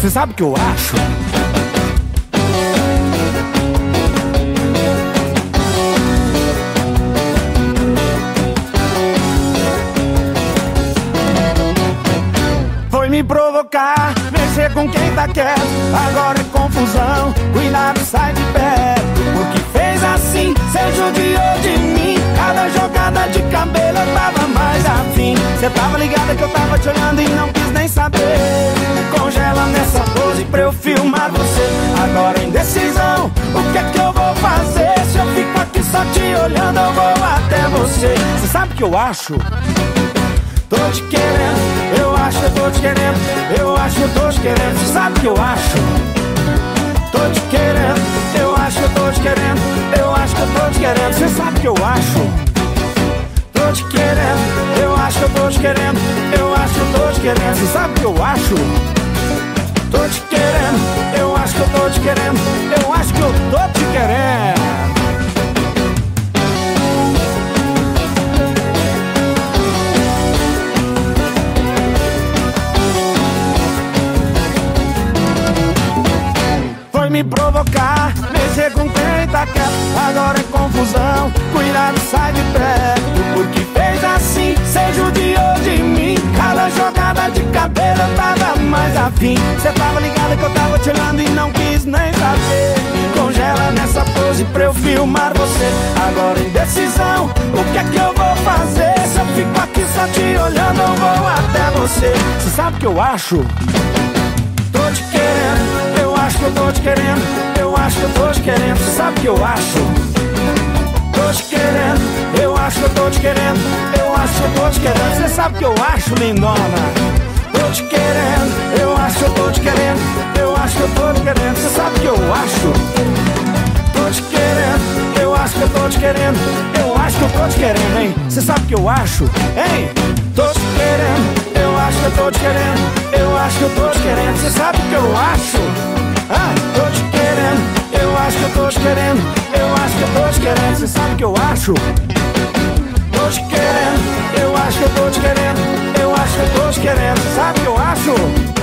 Você sabe o que eu acho? Foi me provocar, mexer com quem tá quieto. Agora é confusão, cuidado, sai de perto. Porque fez assim, cê judiou de mim. Cada jogada de cabelo eu tava mais afim. Cê tava ligada que eu tava te olhando e não quis nem saber. Congela nessa pose pra eu filmar você. Agora indecisão, o que é que eu vou fazer? Se eu fico aqui só te olhando, eu vou até você. Cê sabe o que eu acho? Tô te querendo, eu acho que eu tô te querendo. Eu acho que eu tô te querendo, cê sabe o que eu acho? Tô te querendo, eu acho que eu tô te querendo. Eu acho que eu tô te querendo, cê sabe o que eu acho? Tô te querendo, eu acho que eu tô te querendo. Eu acho que eu tô te querendo, cê sabe o que eu acho? Tô te querendo, eu acho que eu tô te querendo. Eu acho que eu tô te querendo. Foi me provocar, mexer com quem tá quieto. Agora é confusão, cuidado, sai de perto. Porque fez assim, cê judiou de mim. Cada jogada de cabelo eu tava mais afim. Cê tava ligada que eu tava te olhando e não quis nem saber. Congela nessa pose pra eu filmar você. Agora indecisão, o que é que eu vou fazer? Se eu fico aqui só te olhando, eu vou até você. Cê sabe o que eu acho? Tô te querendo, eu acho que eu tô te querendo. Eu acho que eu tô te querendo, cê sabe o que eu acho? Tô te querendo, eu acho que eu tô te querendo. Eu acho que eu tô te querendo, cê sabe o que eu acho, lindona? Tô te querendo, eu acho que eu tô te querendo. Eu acho que eu tô te querendo, cê sabe o que eu acho? Tô te querendo, eu acho que eu tô te querendo. Eu acho que eu tô te querendo, hein? Cê sabe o que eu acho, hein? Tô te querendo, eu acho que eu tô te querendo. Eu acho que eu tô te querendo, cê sabe o que eu acho? Ah, tô te querendo, eu acho que eu tô te querendo. Eu acho que eu tô te querendo, cê sabe o que eu acho? Tô te querendo, eu acho que eu tô te querendo. Eu acho que eu tô te querendo, cê sabe o que eu acho?